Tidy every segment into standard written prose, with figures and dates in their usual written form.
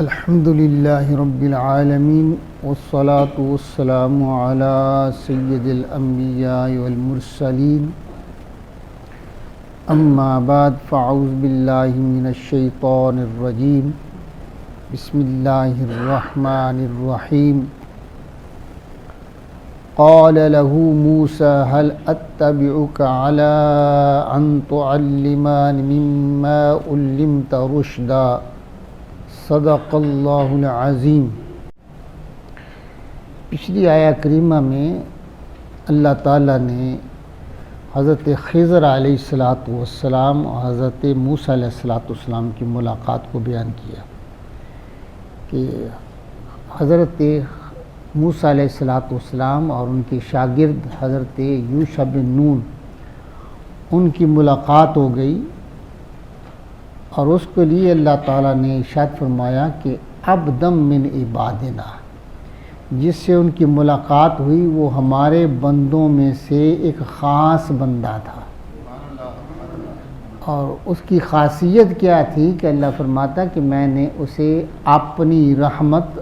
الحمد للہ رب العالمین والصلاة والسلام علی سید الانبیاء والمرسلین اما بعد فاعوذ باللہ من الشیطان الرجیم بسم اللہ الرحمن الرحیم قال له موسى هل اتبعك على ان تعلمني مما علمت رشدا صدق اللہ العظیم۔ پچھلی آیہ کریمہ میں اللہ تعالیٰ نے حضرت خضر علیہ السلام اور حضرت موسیٰ علیہ السلام کی ملاقات کو بیان کیا کہ حضرت موسیٰ علیہ السلام اور ان کے شاگرد حضرت یوشع بن نون ان کی ملاقات ہو گئی، اور اس کے لیے اللہ تعالیٰ نے ارشاد فرمایا کہ عبدم من عبادنا، جس سے ان کی ملاقات ہوئی وہ ہمارے بندوں میں سے ایک خاص بندہ تھا۔ اور اس کی خاصیت کیا تھی کہ اللہ فرماتا کہ میں نے اسے اپنی رحمت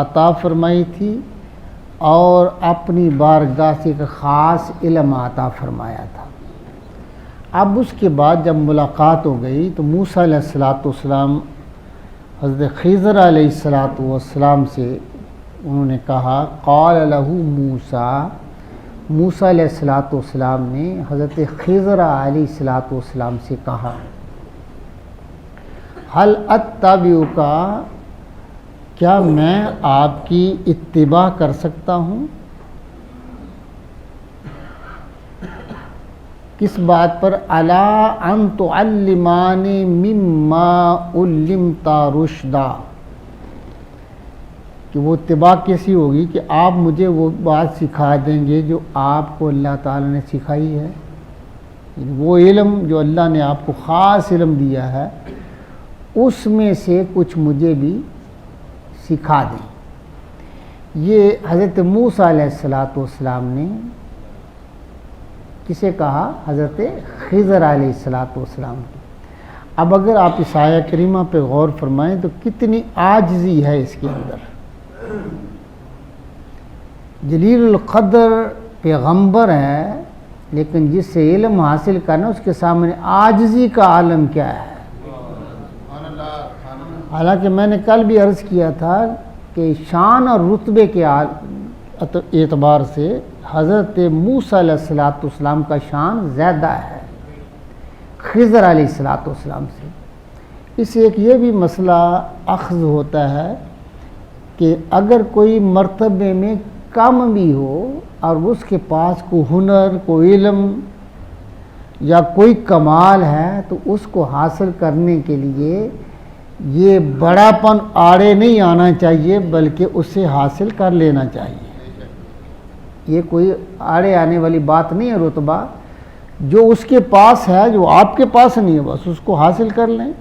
عطا فرمائی تھی اور اپنی بارگاہ سے ایک خاص علم عطا فرمایا تھا۔ اب اس کے بعد جب ملاقات ہو گئی تو موسیٰ علیہ السلام حضرت خضر علیہ السلام سے انہوں نے کہا، قال له موسیٰ علیہ السلام نے حضرت خضر علیہ السلام سے کہا، هل اتبعک، کیا میں آپ کی اتباع کر سکتا ہوں؟ کس بات پر؟ الا ان تعلمانی مما علمت رشدا، کہ وہ اتباع کیسی ہوگی کہ آپ مجھے وہ بات سکھا دیں گے جو آپ کو اللہ تعالیٰ نے سکھائی ہے، وہ علم جو اللہ نے آپ کو خاص علم دیا ہے اس میں سے کچھ مجھے بھی سکھا دیں۔ یہ حضرت موسیٰ علیہ السلام نے کسے کہا؟ حضرت خضر علیہ السلام کی۔ اب اگر آپ اس آیہ کریمہ پہ غور فرمائیں تو کتنی عاجزی ہے اس کے اندر۔ جلیل القدر پیغمبر ہے، لیکن جس سے علم حاصل کرنا اس کے سامنے عاجزی کا عالم کیا ہے۔ حالانکہ میں نے کل بھی عرض کیا تھا کہ شان اور رتبے کے اعتبار سے حضرت موسیٰ علیہ السلام کا شان زیادہ ہے خضر علیہ السلام سے۔ اس سے ایک یہ بھی مسئلہ اخذ ہوتا ہے کہ اگر کوئی مرتبے میں کم بھی ہو اور اس کے پاس کوئی ہنر، کوئی علم یا کوئی کمال ہے تو اس کو حاصل کرنے کے لیے یہ بڑا پن آڑے نہیں آنا چاہیے، بلکہ اسے حاصل کر لینا چاہیے۔ یہ کوئی آڑے آنے والی بات نہیں ہے۔ رتبہ جو اس کے پاس ہے، جو آپ کے پاس نہیں ہے، بس اس کو حاصل کر لیں۔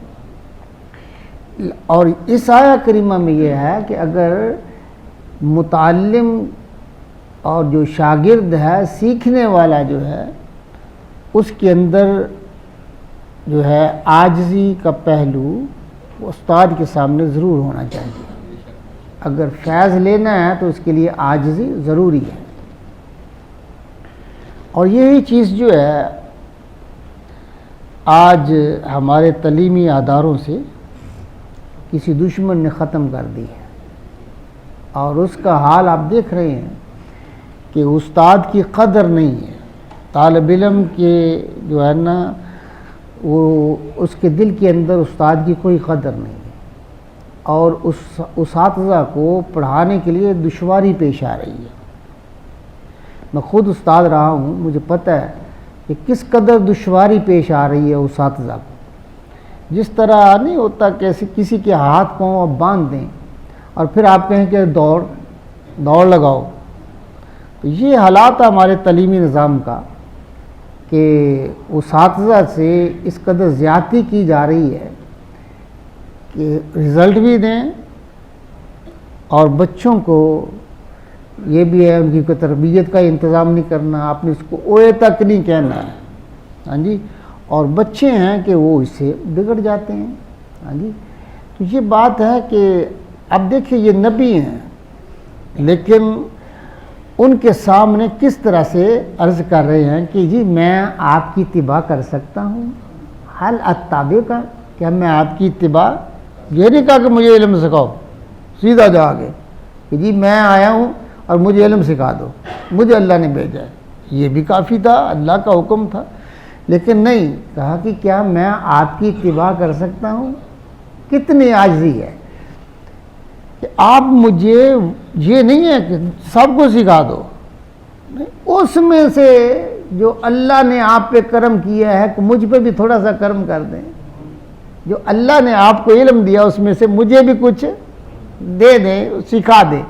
اور اس آیہ کریمہ میں یہ ہے کہ اگر متعلم اور جو شاگرد ہے، سیکھنے والا جو ہے، اس کے اندر جو ہے عاجزی کا پہلو استاد کے سامنے ضرور ہونا چاہیے۔ اگر فیض لینا ہے تو اس کے لیے عاجزی ضروری ہے۔ اور یہی چیز جو ہے آج ہمارے تعلیمی اداروں سے کسی دشمن نے ختم کر دی ہے، اور اس کا حال آپ دیکھ رہے ہیں کہ استاد کی قدر نہیں ہے۔ طالب علم کے جو ہے نا وہ اس کے دل کے اندر استاد کی کوئی قدر نہیں ہے، اور اس اساتذہ کو پڑھانے کے لیے دشواری پیش آ رہی ہے۔ میں خود استاد رہا ہوں، مجھے پتہ ہے کہ کس قدر دشواری پیش آ رہی ہے اساتذہ کو۔ جس طرح نہیں ہوتا کہ کسی کے ہاتھ پاؤں آپ باندھ دیں اور پھر آپ کہیں کہ دوڑ لگاؤ، تو یہ حالات ہے ہمارے تعلیمی نظام کا کہ اساتذہ سے اس قدر زیادتی کی جا رہی ہے کہ رزلٹ بھی دیں اور بچوں کو یہ بھی ہے ان کی تربیت کا انتظام نہیں کرنا، آپ نے اس کو اوے تک نہیں کہنا ہے، ہاں جی، اور بچے ہیں کہ وہ اس سے بگڑ جاتے ہیں، ہاں جی۔ تو یہ بات ہے کہ اب دیکھیں یہ نبی ہیں، لیکن ان کے سامنے کس طرح سے عرض کر رہے ہیں کہ جی میں آپ کی اتباع کر سکتا ہوں، حل اتابع کا، کیا میں آپ کی اتباع، یہ نہیں کہا کہ مجھے علم سکھاؤ، سیدھا جا آگے کہ جی میں آیا ہوں اور مجھے علم سکھا دو، مجھے اللہ نے بھیجا ہے، یہ بھی کافی تھا، اللہ کا حکم تھا، لیکن نہیں، کہا کہ کیا میں آپ کی اتباع کر سکتا ہوں، کتنی عاجزی ہے کہ آپ مجھے، یہ نہیں ہے کہ سب کو سکھا دو، اس میں سے جو اللہ نے آپ پہ کرم کیا ہے کہ مجھ پہ بھی تھوڑا سا کرم کر دیں، جو اللہ نے آپ کو علم دیا اس میں سے مجھے بھی کچھ دے دیں، سکھا دیں۔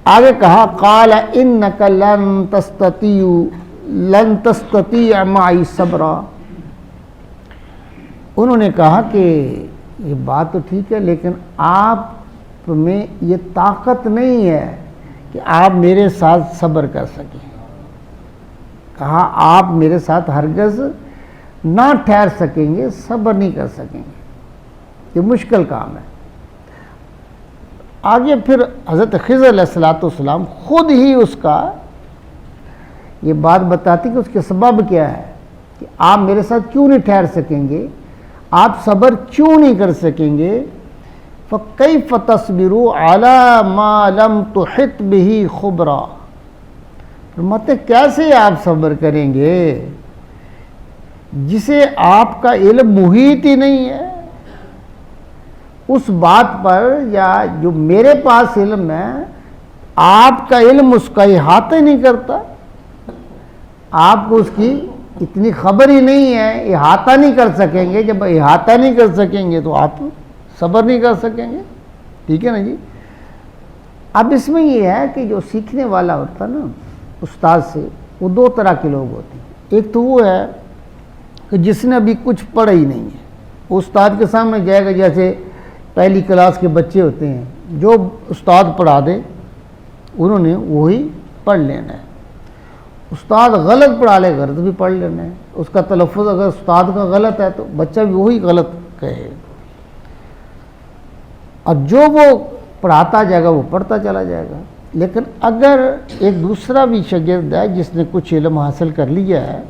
آگے کہا قال انک لن تستطیع معی صبرا، انہوں نے کہا کہ یہ بات تو ٹھیک ہے لیکن آپ میں یہ طاقت نہیں ہے کہ آپ میرے ساتھ صبر کر سکیں۔ کہا آپ میرے ساتھ ہرگز نہ ٹھہر سکیں گے، صبر نہیں کر سکیں گے، یہ مشکل کام ہے۔ آگے پھر حضرت خضر علیہ السلام خود ہی اس کا یہ بات بتاتی کہ اس کے سبب کیا ہے کہ آپ میرے ساتھ کیوں نہیں ٹھہر سکیں گے، آپ صبر کیوں نہیں کر سکیں گے۔ فَكَيْفَ تَصْبِرُوا عَلَى مَا لَمْ تُحِطْ بِهِ خُبْرًا، فرماتے کیسے آپ صبر کریں گے جسے آپ کا علم محیط ہی نہیں ہے اس بات پر، یا جو میرے پاس علم ہے آپ کا علم اس کا احاطہ نہیں کرتا، آپ کو اس کی اتنی خبر ہی نہیں ہے، احاطہ نہیں کر سکیں گے، جب احاطہ نہیں کر سکیں گے تو آپ صبر نہیں کر سکیں گے، ٹھیک ہے نا جی۔ اب اس میں یہ ہے کہ جو سیکھنے والا ہوتا نا استاد سے، وہ دو طرح کے لوگ ہوتے ہیں، ایک تو وہ ہے کہ جس نے ابھی کچھ پڑھا ہی نہیں ہے، وہ استاد کے سامنے جائے گا، جیسے پہلی کلاس کے بچے ہوتے ہیں، جو استاد پڑھا دے انہوں نے وہی پڑھ لینا ہے، استاد غلط پڑھا لے غلط بھی پڑھ لینا ہے، اس کا تلفظ اگر استاد کا غلط ہے تو بچہ بھی وہی غلط کہے، اور جو وہ پڑھاتا جائے گا وہ پڑھتا چلا جائے گا۔ لیکن اگر ایک دوسرا بھی شاگرد ہے جس نے کچھ علم حاصل کر لیا ہے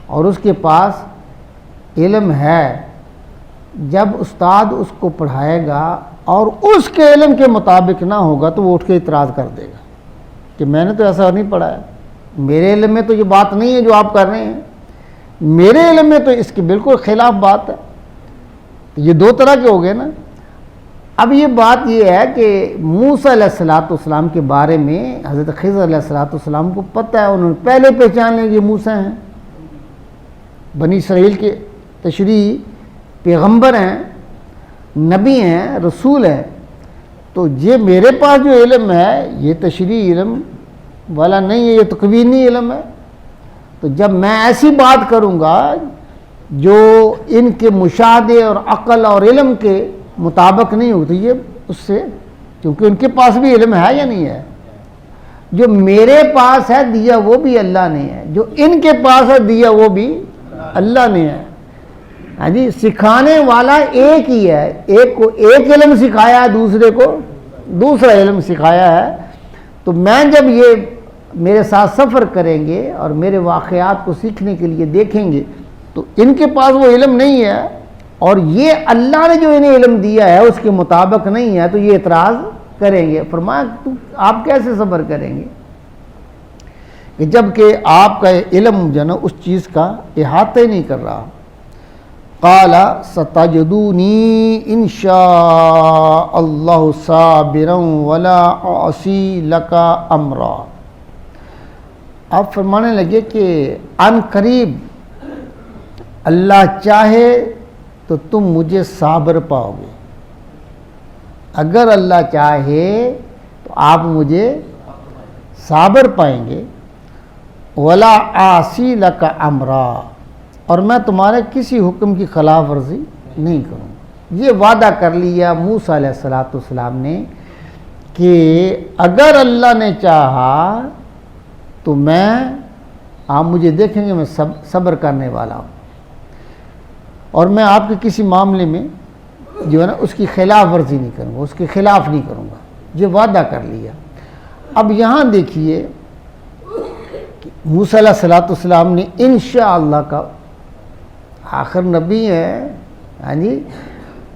اور اس کے پاس علم ہے، جب استاد اس کو پڑھائے گا اور اس کے علم کے مطابق نہ ہوگا تو وہ اٹھ کے اعتراض کر دے گا کہ میں نے تو ایسا نہیں پڑھا ہے، میرے علم میں تو یہ بات نہیں ہے جو آپ کر رہے ہیں، میرے علم میں تو اس کے بالکل خلاف بات ہے۔ یہ دو طرح کے ہو گئے نا۔ اب یہ بات یہ ہے کہ موسیٰ علیہ السلام کے بارے میں حضرت خضر علیہ السلام کو پتہ ہے، انہوں نے پہلے پہچان لیں کہ یہ موسیٰ ہیں، بنی اسرائیل کے تشریعی پیغمبر ہیں، نبی ہیں، رسول ہیں، تو یہ میرے پاس جو علم ہے یہ تشریعی علم والا نہیں ہے، یہ تکوینی علم ہے، تو جب میں ایسی بات کروں گا جو ان کے مشاہدے اور عقل اور علم کے مطابق نہیں ہوتی، یہ اس سے، کیونکہ ان کے پاس بھی علم ہے یا نہیں ہے، جو میرے پاس ہے دیا وہ بھی اللہ نے ہے، جو ان کے پاس ہے دیا وہ بھی اللہ نے ہے۔ ہاں جی، سکھانے والا ایک ہی ہے، ایک کو ایک علم سکھایا ہے، دوسرے کو دوسرا علم سکھایا ہے۔ تو میں جب یہ میرے ساتھ سفر کریں گے اور میرے واقعات کو سیکھنے کے لیے دیکھیں گے تو ان کے پاس وہ علم نہیں ہے اور یہ اللہ نے جو انہیں علم دیا ہے اس کے مطابق نہیں ہے، تو یہ اعتراض کریں گے۔ فرمایا آپ کیسے صبر کریں گے کہ جب کہ آپ کا علم جو نا اس چیز کا احاطہ ہی نہیں کر رہا۔ قال ستجدونی ان شاء اللہ صابرا ولا اعصی لک امرا، آپ فرمانے لگے کہ ان قریب اللہ چاہے تو تم مجھے صابر پاؤ گے، اگر اللہ چاہے تو آپ مجھے صابر پائیں گے، ولا اعصی لک امرا، اور میں تمہارے کسی حکم کی خلاف ورزی نہیں کروں۔ یہ وعدہ کر لیا موسیٰ علیہ السلام نے کہ اگر اللہ نے چاہا تو آپ مجھے دیکھیں گے میں صبر کرنے والا ہوں، اور میں آپ کے کسی معاملے میں جو ہے نا اس کی خلاف ورزی نہیں کروں گا، اس کے خلاف نہیں کروں گا، یہ وعدہ کر لیا۔ اب یہاں دیکھیے موسیٰ علیہ السلام نے انشاءاللہ کا، آخر نبی ہے، ہاں جی،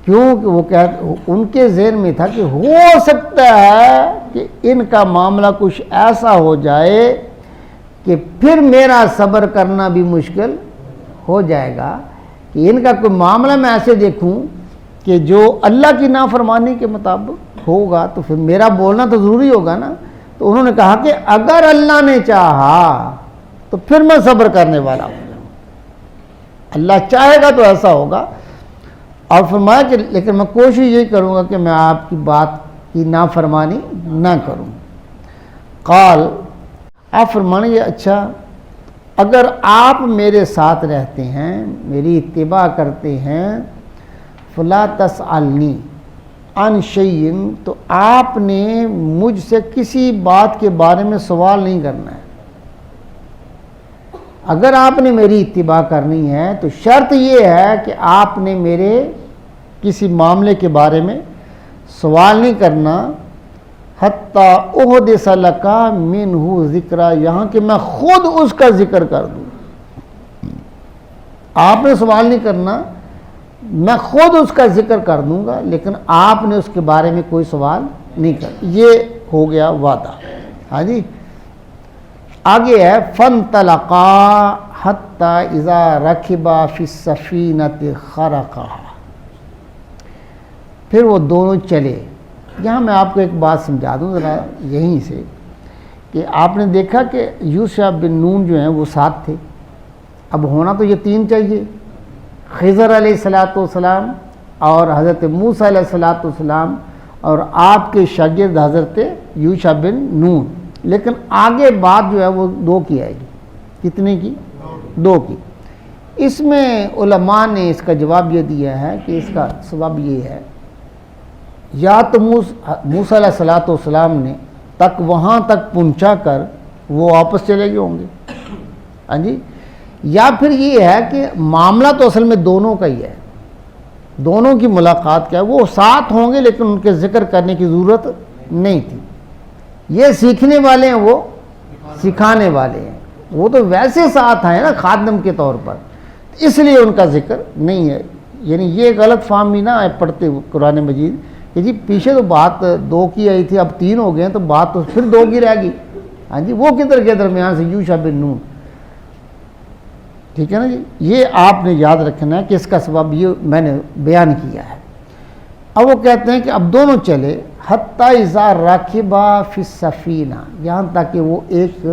کیونکہ وہ ان کے ذہن میں تھا کہ ہو سکتا ہے کہ ان کا معاملہ کچھ ایسا ہو جائے کہ پھر میرا صبر کرنا بھی مشکل ہو جائے گا، کہ ان کا کوئی معاملہ میں ایسے دیکھوں کہ جو اللہ کی نافرمانی کے مطابق ہوگا تو پھر میرا بولنا تو ضروری ہوگا نا۔ تو انہوں نے کہا کہ اگر اللہ نے چاہا تو پھر میں صبر کرنے والا ہوں، اللہ چاہے گا تو ایسا ہوگا۔ اور فرمایا کہ لیکن میں کوشش یہی کروں گا کہ میں آپ کی بات کی نافرمانی نہ کروں۔ قال، آپ فرمانے یہ اچھا اگر آپ میرے ساتھ رہتے ہیں، میری اتباع کرتے ہیں، فلا تسألنی عن شیء، تو آپ نے مجھ سے کسی بات کے بارے میں سوال نہیں کرنا ہے۔ اگر آپ نے میری اتباع کرنی ہے تو شرط یہ ہے کہ آپ نے میرے کسی معاملے کے بارے میں سوال نہیں کرنا، حتی احدث لک منہ ذکرا، یہاں کہ میں خود اس کا ذکر کر دوں۔ آپ نے سوال نہیں کرنا، میں خود اس کا ذکر کر دوں گا، لیکن آپ نے اس کے بارے میں کوئی سوال نہیں کرنا۔ یہ ہو گیا وعدہ۔ ہاں جی، آگے ہے فانطلقا حتی اذا رکبا فی السفینۃ خرقھا، پھر وہ دونوں چلے۔ یہاں میں آپ کو ایک بات سمجھا دوں ذرا یہیں سے، کہ آپ نے دیکھا کہ یوشع بن نون جو ہیں وہ ساتھ تھے، اب ہونا تو یہ تین چاہیے، خضر علیہ السلام اور حضرت موسیٰ علیہ السلام اور آپ کے شاگرد حضرت یوشع بن نون، لیکن آگے بات جو ہے وہ دو کی آئے گی۔ کتنے کی؟ دو کی۔ اس میں علماء نے اس کا جواب یہ دیا ہے کہ اس کا سبب یہ ہے، یا تو موسیٰ علیہ السلام نے تک وہاں تک پہنچا کر وہ واپس چلے گئے ہوں گے، ہاں جی، یا پھر یہ ہے کہ معاملہ تو اصل میں دونوں کا ہی ہے، دونوں کی ملاقات کیا ہے، وہ ساتھ ہوں گے لیکن ان کے ذکر کرنے کی ضرورت نہیں تھی۔ یہ سیکھنے والے ہیں، وہ سکھانے والے ہیں، وہ تو ویسے ساتھ آئے نا خادم کے طور پر، اس لیے ان کا ذکر نہیں ہے۔ یعنی یہ غلط فہمی نہ آئے پڑھتے قرآن مجید کہ جی پیچھے تو بات دو کی آئی تھی، اب تین ہو گئے ہیں تو بات تو پھر دو کی رہ گئی، ہاں جی، وہ کدھر کے درمیان سے یوشع بن نون، ٹھیک ہے نا جی۔ یہ آپ نے یاد رکھنا ہے کہ اس کا سبب یہ میں نے بیان کیا ہے۔ اب وہ کہتے ہیں کہ اب دونوں چلے، حتی اذا رکبا فی السفینہ، یہاں تک کہ وہ ایک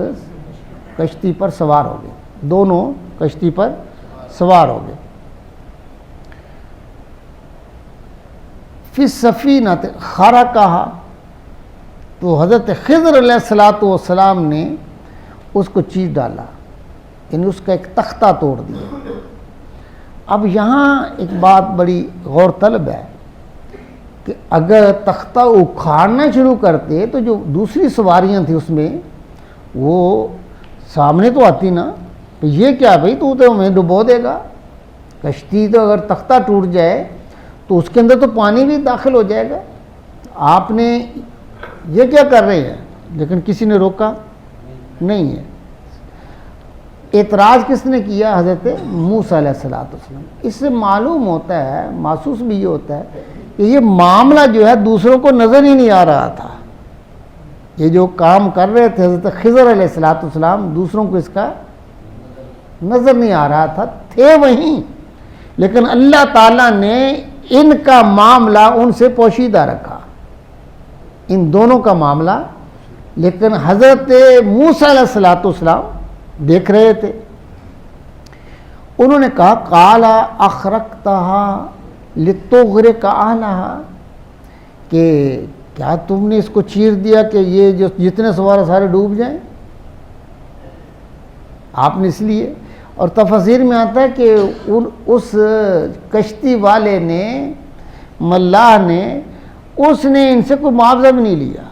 کشتی پر سوار ہو گئے، دونوں کشتی پر سوار ہو گئے۔ فی السفینہ خرقھا، تو حضرت خضر علیہ السلام نے اس کو چیر ڈالا، یعنی اس کا ایک تختہ توڑ دیا۔ اب یہاں ایک بات بڑی غور طلب ہے کہ اگر تختہ اکھاڑنا شروع کرتے تو جو دوسری سواریاں تھیں اس میں وہ سامنے تو آتی نا، تو یہ کیا بھائی تو ہمیں ڈبو دے گا، کشتی تو اگر تختہ ٹوٹ جائے تو اس کے اندر تو پانی بھی داخل ہو جائے گا، آپ نے یہ کیا کر رہے ہیں، لیکن کسی نے روکا نہیں ہے۔ اعتراض کس نے کیا؟ حضرت موسیٰ علیہ السلام۔ اس سے معلوم ہوتا ہے، محسوس بھی یہ ہوتا ہے کہ یہ معاملہ جو ہے دوسروں کو نظر ہی نہیں آ رہا تھا، یہ جو کام کر رہے تھے حضرت خضر علیہ السلام، دوسروں کو اس کا نظر نہیں آ رہا تھا، تھے وہیں، لیکن اللہ تعالیٰ نے ان کا معاملہ ان سے پوشیدہ رکھا، ان دونوں کا معاملہ، لیکن حضرت موسیٰ علیہ السلام دیکھ رہے تھے۔ انہوں نے کہا قال اخرقتھا لتغرق اہلھا، کہ کیا تم نے اس کو چیر دیا کہ یہ جو جتنے سوار سارے ڈوب جائیں؟ آپ نے اس لیے، اور تفسیر میں آتا ہے کہ اس کشتی والے نے، ملاح نے، اس نے ان سے کوئی معاوضہ بھی نہیں لیا،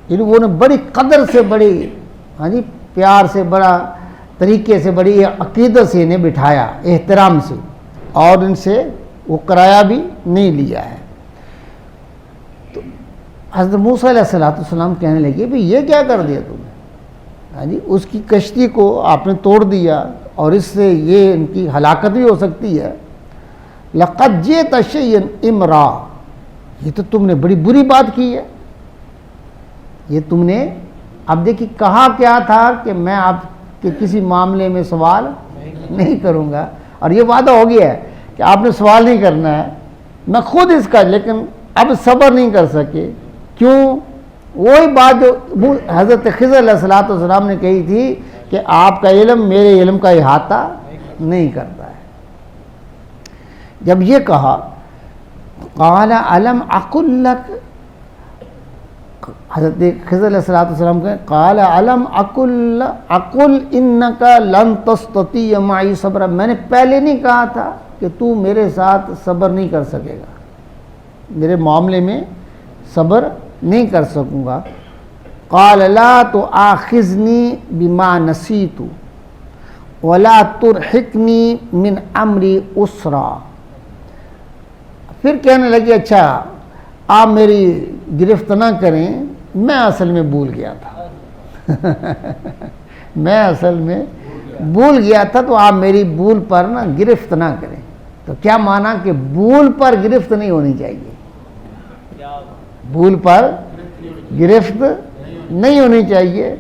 یعنی وہ نے بڑی قدر سے، بڑی ہاں جی پیار سے، بڑا طریقے سے، بڑی عقیدت سے انہیں بٹھایا، احترام سے، اور ان سے وہ کرایہ بھی نہیں لیا ہے۔ تو حضرت موسیٰ علیہ السلام کہنے لگے بھئی یہ کیا کر دیا تم نے؟ ہاں جی، اس کی کشتی کو آپ نے توڑ دیا اور اس سے یہ ان کی ہلاکت بھی ہو سکتی ہے۔ لَقَدْ جِئْتَ شَيْئًا اِمْرًا، یہ تو تم نے بڑی بری بات کی ہے، یہ تم نے۔ اب دیکھیں کہا کیا تھا کہ میں آپ کے کسی معاملے میں سوال نہیں کروں گا، اور یہ وعدہ ہو گیا ہے کہ آپ نے سوال نہیں کرنا ہے، میں خود اس کا، لیکن اب صبر نہیں کر سکے۔ کیوں؟ وہی بات جو حضرت خضر علیہ السلام نے کہی تھی کہ آپ کا علم میرے علم کا احاطہ نہیں کرتا ہے۔ جب یہ کہا قال الم اقل لک، حضرت خضر علیہ السلام کہے قال الم اقل انک لن تستطیع معی صبرا، میں نے پہلے نہیں کہا تھا کہ تو میرے ساتھ صبر نہیں کر سکے گا، میرے معاملے میں صبر نہیں کر سکوں گا۔ قال لا تؤاخذنی بما نسیت ولا ترحقنی من امری اسرا، پھر کہنے لگے اچھا آپ میری گرفت نہ کریں، میں اصل میں بھول گیا تھا میں اصل میں بھول گیا تھا، تو آپ میری بھول پر نہ گرفت نہ کریں۔ تو کیا معنی کہ بھول پر گرفت نہیں ہونی چاہیے، بھول پر گرفت نہیں ہونی چاہیے۔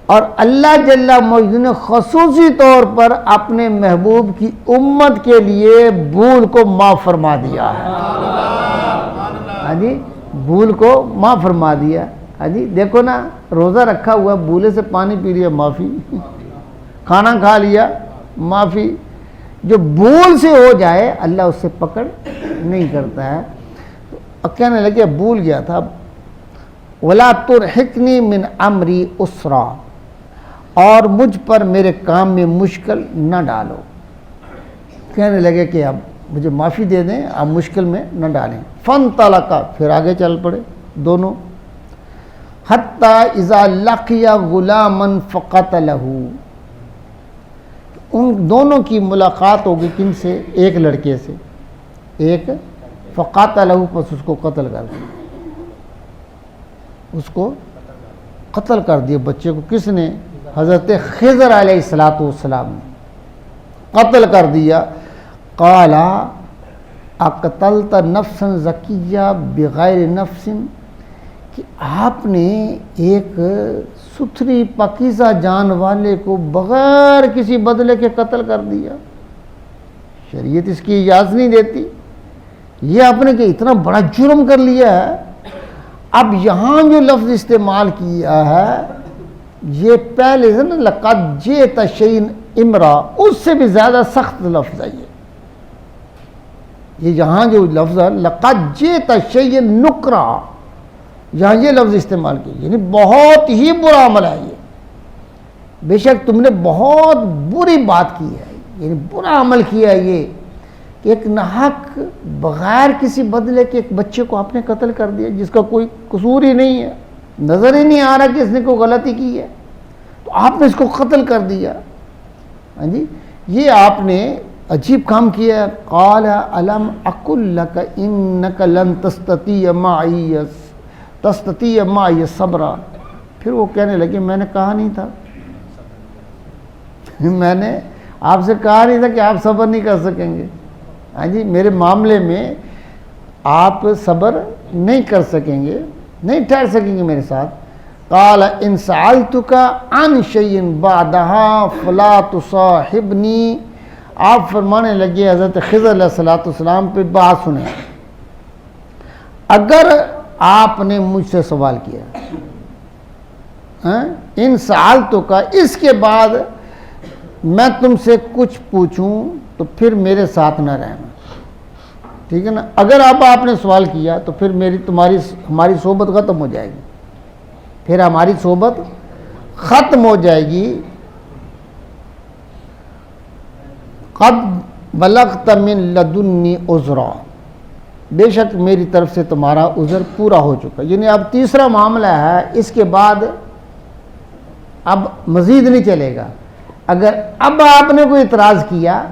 اور اللہ جل مجدہ نے خصوصی طور پر اپنے محبوب کی امت کے لیے بھول کو معاف فرما دیا ہے۔ ہاں جی، بھول کو معاف فرما دیا۔ ہاں جی، دیکھو نا، روزہ رکھا ہوا بھولے سے پانی پی لیا معافی، کھانا کھا لیا معافی۔ جو بھول سے ہو جائے اللہ اس سے پکڑ نہیں کرتا ہے۔ اب کہنے لگے بھول گیا تھا، وَلَا تُرْحِقْنِي مِنْ أَمْرِي أُسْرًا، اور مجھ پر میرے کام میں مشکل نہ ڈالو۔ کہنے لگے کہ اب مجھے معافی دے دیں، اب مشکل میں نہ ڈالیں۔ فَانْطَلَقَا، پھر آگے چل پڑے دونوں، حَتَّى إِذَا لَقِيَ غُلَامًا فَقَتَلَهُ، ان دونوں کی ملاقات ہوگی کن سے؟ ایک لڑکے سے، ایک فَقَتَلَهُ، پس اس کو قتل کر دیا، اس کو قتل کر دیا بچے کو۔ کس نے؟ حضرت خضر علیہ السلام نے قتل کر دیا۔ قال اقتلت نفسا زکیہ بغیر نفس، کہ آپ نے ایک ستھری پاکیزہ جان والے کو بغیر کسی بدلے کے قتل کر دیا، شریعت اس کی اجازت نہیں دیتی، یہ آپ نے کہ اتنا بڑا جرم کر لیا ہے۔ اب یہاں جو لفظ استعمال کیا ہے یہ پہلے سے نا لقد جئت شیئا امرا، اس سے بھی زیادہ سخت لفظ ہے یہ یہاں جو لفظ ہے لقد جئت شیئا نکرا، یہاں یہ لفظ استعمال کیا، یعنی بہت ہی برا عمل ہے یہ، بے شک تم نے بہت بری بات کی ہے، یعنی برا عمل کیا ہے یہ، کہ ایک ناحق بغیر کسی بدلے کے ایک بچے کو آپ نے قتل کر دیا جس کا کوئی قصور ہی نہیں ہے، نظر ہی نہیں آ رہا کہ اس نے کوئی غلطی کی ہے، تو آپ نے اس کو قتل کر دیا۔ ہاں جی، یہ آپ نے عجیب کام کیا ہے۔ قال الم اقل لک انک لن تستطیع معی صبرا، پھر وہ کہنے لگے میں نے کہا نہیں تھا، میں نے آپ سے کہا نہیں تھا کہ آپ صبر نہیں کر سکیں گے، ہاں جی میرے معاملے میں آپ صبر نہیں کر سکیں گے، نہیں ٹھہر سکیں گے میرے ساتھ۔ قال ان سألتک عن شیء بعدها فلا تصاحبنی، آپ فرمانے لگے حضرت خضر علیہ السلام پہ بات سنیں، اگر آپ نے مجھ سے سوال کیا ان سألتک، اس کے بعد میں تم سے کچھ پوچھوں تو پھر میرے ساتھ نہ رہنا، ٹھیک ہے نا؟ اگر اب آپ نے سوال کیا تو پھر ہماری صحبت ختم ہو جائے گی، پھر ہماری صحبت ختم ہو جائے گی۔ قد بلغت من لدنی عذرا، بے شک میری طرف سے تمہارا عذر پورا ہو چکا، یعنی اب تیسرا معاملہ ہے، اس کے بعد اب مزید نہیں چلے گا، اگر اب آپ نے کوئی اعتراض کیا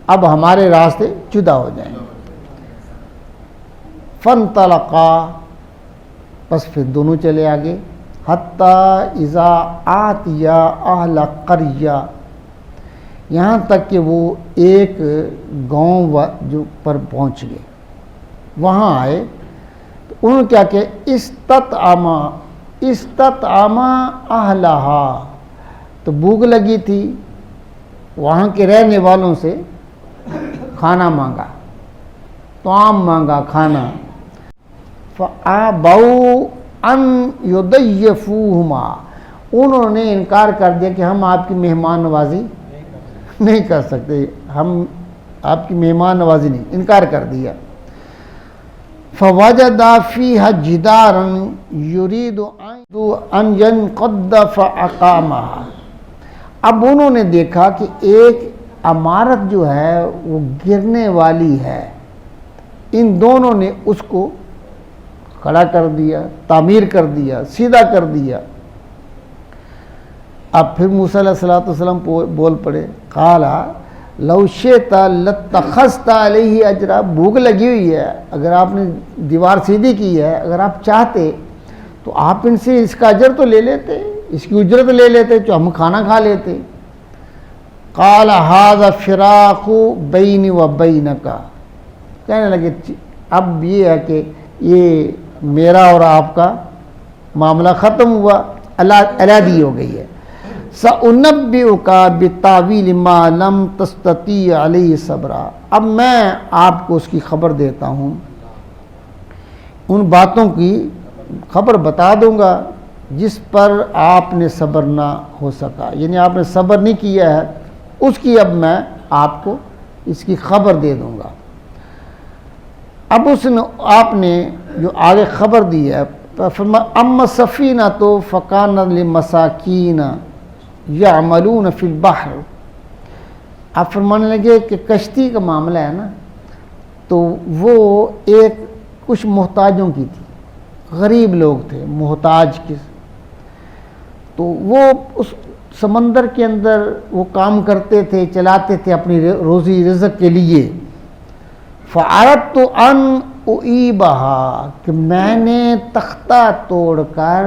اب ہمارے راستے جدا ہو جائیں گے، فانطلقا، بس پھر دونوں چلے آگے، حتیٰ اذا آتیا اہل قریہ، یہاں تک کہ وہ ایک گاؤں جو پر پہنچ گئے، وہاں آئے تو انہوں نے کیا کہ استطعما اہلہا، تو بھوک لگی تھی، وہاں کے رہنے والوں سے کھانا مانگا، طعام مانگا، کھانا، فَآبَوْا أَن يُضَيِّفُوهُمَا، انہوں نے انکار کر دیا کہ ہم آپ کی مہمان نوازی نہیں کر سکتے، ہم آپ کی مہمان نوازی نہیں، انکار کر دیا۔ فَوَجَدَ فِيهَا جِدَارًا يُرِيدُ أَن يَنْقَضَّ فَأَقَامَهَا، اب انہوں نے دیکھا کہ ایک عمارت جو ہے وہ گرنے والی ہے، ان دونوں نے اس کو کھڑا کر دیا، تعمیر کر دیا، سیدھا کر دیا۔ اب پھر موسیٰ علیہ السلام بول پڑے، قال لو شئت لاتخذت علیہ اجرا، بھوک لگی ہوئی ہے، اگر آپ نے دیوار سیدھی کی ہے، اگر آپ چاہتے تو آپ ان سے اس کا اجر تو لے لیتے، اس کی اجرت لے لیتے، جو ہم کھانا کھا لیتے۔ قال ھذا فراق بینی و بینک، کہنے لگے اب یہ ہے کہ یہ میرا اور آپ کا معاملہ ختم ہوا، علیحدگی ہو گئی ہے۔ سأنبئک بتاویل ما لم تستطیع علیہ صبرا، اب میں آپ کو اس کی خبر دیتا ہوں، ان باتوں کی خبر بتا دوں گا جس پر آپ نے صبر نہ ہو سکا، یعنی آپ نے صبر نہیں کیا ہے، اس کی اب میں آپ کو اس کی خبر دے دوں گا۔ اب آپ نے جو آگے خبر دی ہے، اما سفینہ تو فکان لمساکین یعملون فی البحر، آپ فرمانے لگے کہ کشتی کا معاملہ ہے نا، تو وہ ایک کچھ محتاجوں کی تھی، غریب لوگ تھے، محتاج کے، تو وہ اس سمندر کے اندر وہ کام کرتے تھے، چلاتے تھے اپنی روزی رزق کے لیے۔ فَأَرَدْتُ أَنْ أُعِيبَهَا، کہ میں نے تختہ توڑ کر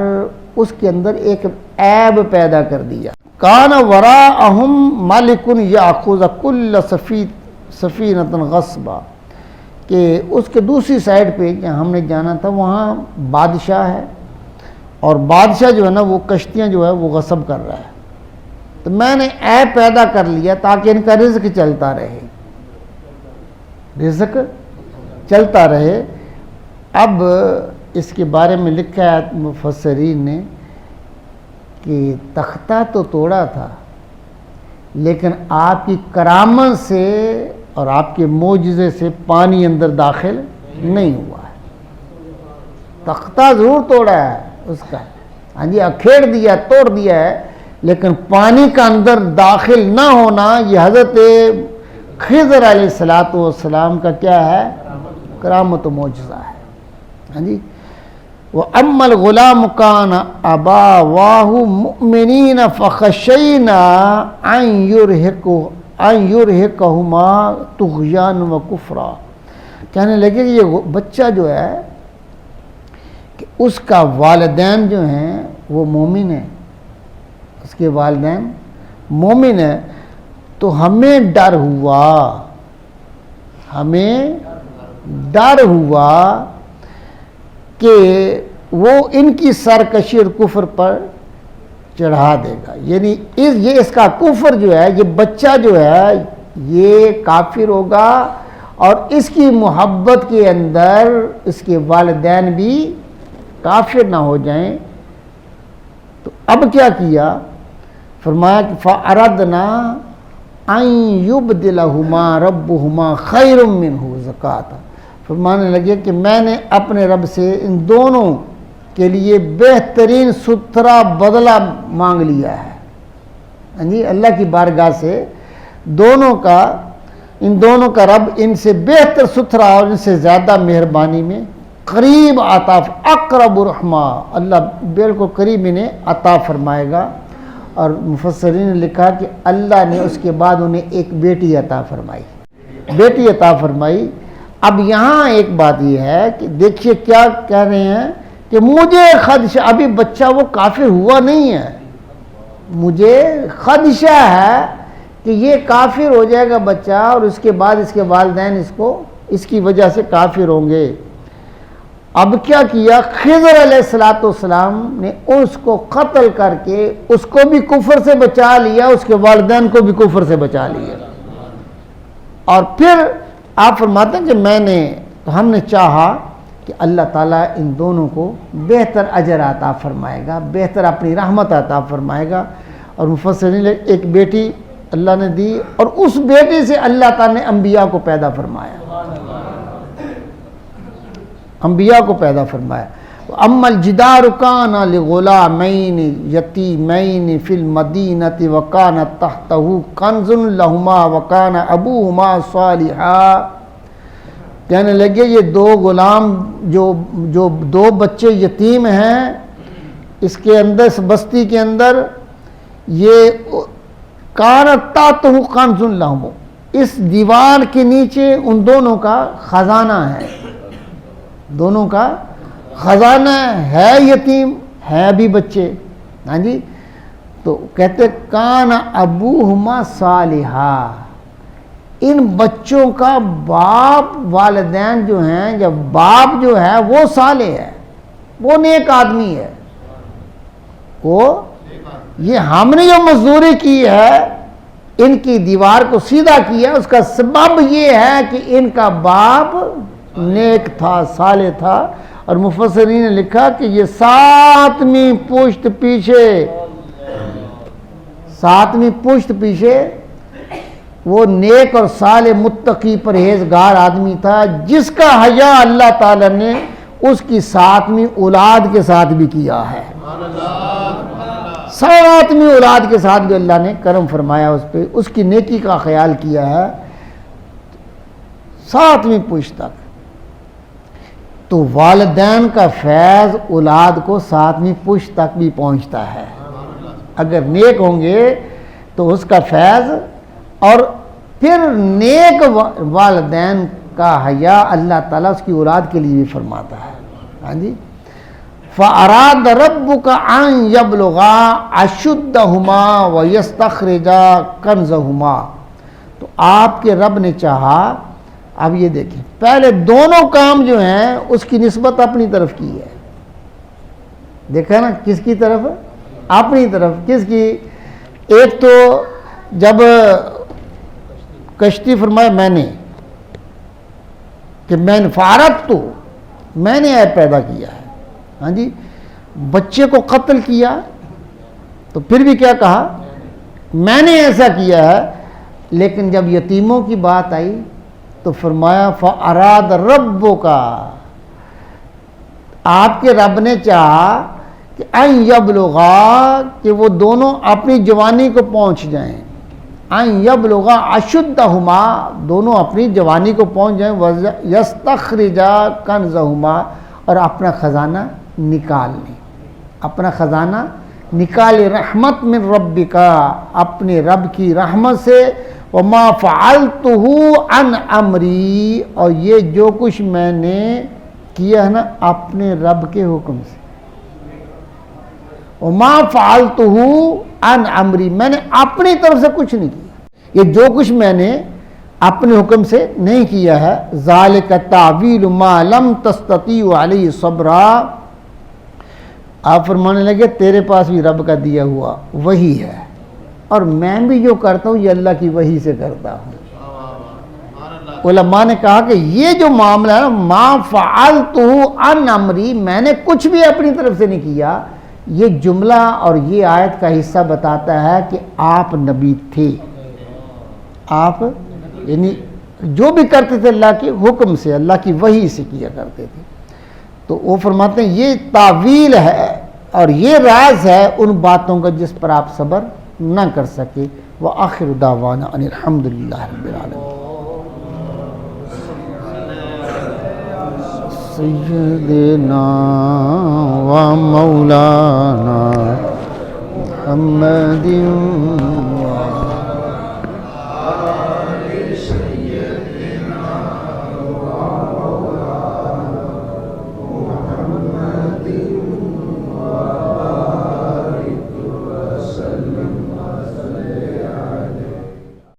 اس کے اندر ایک عیب پیدا کر دیا۔ كَانَ وَرَاءَهُمْ مَلِكٌ يَأْخُذُ كُلَّ سَفِينَةٍ غَصْبًا، کہ اس کے دوسری سائڈ پہ جہاں ہم نے جانا تھا وہاں بادشاہ ہے، اور بادشاہ جو ہے نا وہ کشتیاں جو ہے وہ غصب کر رہا ہے، تو میں نے عیب پیدا کر لیا تاکہ ان کا رزق چلتا رہے، رزق چلتا رہے۔ اب اس کے بارے میں لکھا ہے مفسرین نے کہ تختہ تو توڑا تھا، لیکن آپ کی کرامت سے اور آپ کے معجزے سے پانی اندر داخل نہیں ہوا ہے۔ تختہ ضرور توڑا ہے اس کا، ہاں جی، اکھیڑ دیا، توڑ دیا ہے، لیکن پانی کا اندر داخل نہ ہونا یہ حضرت خضر علیہ السلام کا کیا ہے؟ کرامت و معجزہ ہے، ہاں جی۔ وَأَمَّا الْغُلَامُ كَانَ أَبَوَاهُ مُؤْمِنِينَ فَخَشَيْنَا أَن يُرْهِقَهُمَا طُغْيَانًا وَكُفْرًا، کہنے لگے کہ یہ بچہ جو ہے کہ اس کا والدین جو ہیں وہ مومن ہیں، اس کے والدین مومن ہیں، تو ہمیں ڈر ہوا کہ وہ ان کی سرکشی اور کفر پر چڑھا دے گا، یعنی یہ اس کا کفر جو ہے، یہ بچہ جو ہے یہ کافر ہوگا، اور اس کی محبت کے اندر اس کے والدین بھی کافر نہ ہو جائیں۔ تو اب کیا کیا؟ فرمایا کہ فَأَرَدْنَا أَن يُبْدِلَهُمَا رَبُّهُمَا خَيْرٌ مِّنْهُ زَكَاةً، فرمانے لگے کہ میں نے اپنے رب سے ان دونوں کے لیے بہترین ستھرا بدلہ مانگ لیا ہے، جی، اللہ کی بارگاہ سے ان دونوں کا رب ان سے بہتر ستھرا اور ان سے زیادہ مہربانی میں قریب عطا، اقرب رحمہ، اللہ بالکل قریب انہیں عطا فرمائے گا۔ اور مفسرین نے لکھا کہ اللہ نے اس کے بعد انہیں ایک بیٹی عطا فرمائی، اب یہاں ایک بات یہ ہے کہ دیکھیے کیا کہہ رہے ہیں کہ مجھے خدشہ، ابھی بچہ وہ کافر ہوا نہیں ہے، مجھے خدشہ ہے کہ یہ کافر ہو جائے گا بچہ، اور اس کے بعد اس کے والدین اس کی وجہ سے کافر ہوں گے۔ اب کیا کیا خضر علیہ السلام نے اس کو قتل کر کے اس کو بھی کفر سے بچا لیا، اس کے والدین کو بھی کفر سے بچا لیا۔ اور پھر آپ فرماتے ہیں کہ ہم نے چاہا کہ اللہ تعالیٰ ان دونوں کو بہتر اجر عطا فرمائے گا، بہتر اپنی رحمت عطا فرمائے گا۔ اور مفسرین ایک بیٹی اللہ نے دی، اور اس بیٹی سے اللہ تعالیٰ نے انبیاء کو پیدا فرمایا، انبیاء کو پیدا فرمایا۔ اما الجدار کان لغلامین یتیمین فی المدینۃ وکان تحتہ کنز لہما وکان ابوہما صالحا، کہنے لگے یہ دو غلام جو دو بچے یتیم ہیں اس کے اندر، اس بستی کے اندر، یہ کان تحتہ کنز لہما، اس دیوار کے نیچے ان دونوں کا خزانہ ہے، دونوں کا خزانہ ہے، یتیم ہے بھی بچے، ہاں جی۔ تو کہتے کان ابوہما صالحا، ان بچوں کا باپ، والدین جو ہیں، جب باپ جو ہے وہ صالح ہے، وہ نیک آدمی ہے، یہ ہم نے جو مزدوری کی ہے ان کی دیوار کو سیدھا کیا، اس کا سبب یہ ہے کہ ان کا باپ نیک تھا، صالح تھا۔ اور مفسرین نے لکھا کہ یہ ساتویں پشت پیچھے وہ نیک اور صالح متقی پرہیزگار آدمی تھا، جس کا حیا اللہ تعالی نے اس کی ساتویں اولاد کے ساتھ بھی کیا ہے، ساتویں اولاد کے ساتھ بھی اللہ نے کرم فرمایا، اس پہ اس کی نیکی کا خیال کیا ہے ساتویں پشت تک۔ تو والدین کا فیض اولاد کو ساتویں پشت تک بھی پہنچتا ہے، اگر نیک ہوں گے تو اس کا فیض، اور پھر نیک والدین کا حیا اللہ تعالیٰ اس کی اولاد کے لیے بھی فرماتا ہے، ہاں جی۔ فَأَرَادَ رَبُّكَ أَن يَبْلُغَا أَشُدَّهُمَا وَيَسْتَخْرِجَا كَنزَهُمَا، تو آپ کے رب نے چاہا، اب یہ دیکھیں پہلے دونوں کام جو ہیں اس کی نسبت اپنی طرف کی ہے، دیکھا نا کس کی طرف؟ اپنی طرف۔ کس کی؟ ایک تو جب کشتی فرمائے میں نے فارت تو میں نے عیب پیدا کیا ہے، ہاں جی۔ بچے کو قتل کیا تو پھر بھی کیا کہا؟ میں نے ایسا کیا ہے۔ لیکن جب یتیموں کی بات آئی تو فرمایا فَأَرَادَ رَبُّكَ، آپ کے رب نے چاہا کہ اَن يَبْلُغَا، کہ وہ دونوں اپنی جوانی کو پہنچ جائیں، اَن يَبْلُغَا أَشُدَّهُمَا، دونوں اپنی جوانی کو پہنچ جائیں، وَيَسْتَخْرِجَا كَنزَهُمَا، اور اپنا خزانہ نکال لیں، اپنا خزانہ نکالے، رحمت من ربک، اپنے رب کی رحمت سے، وَمَا فَعَلْتُهُ عَنْ أَمْرِي، اور یہ جو کچھ میں نے کیا ہے نا اپنے رب کے حکم سے، وَمَا فَعَلْتُهُ عَنْ أَمْرِي، میں نے اپنی طرف سے کچھ نہیں کیا، یہ جو کچھ میں نے اپنے حکم سے نہیں کیا ہے۔ ذَلِكَ تَعْوِيلُ مَا لَمْ تَسْتَطِيعُ عَلَيْهِ صَبْرًا، آپ فرمانے لگے تیرے پاس بھی رب کا دیا ہوا وہی ہے، اور میں بھی جو کرتا ہوں یہ اللہ کی وحی سے کرتا ہوں۔ علماء نے کہا کہ یہ جو معاملہ ہے ما فعلتہ عن امری، میں نے کچھ بھی اپنی طرف سے نہیں کیا، یہ جملہ اور یہ آیت کا حصہ بتاتا ہے کہ آپ نبی تھے، آپ یعنی جو بھی کرتے تھے اللہ کے حکم سے، اللہ کی وحی سے کیا کرتے تھے۔ تو وہ فرماتے ہیں یہ تعویل ہے اور یہ راز ہے ان باتوں کا جس پر آپ صبر نہ کر سکے۔ وآخر دعوانا ان الحمدللہ رب العالمین۔ سیدنا و مولانا محمد الذي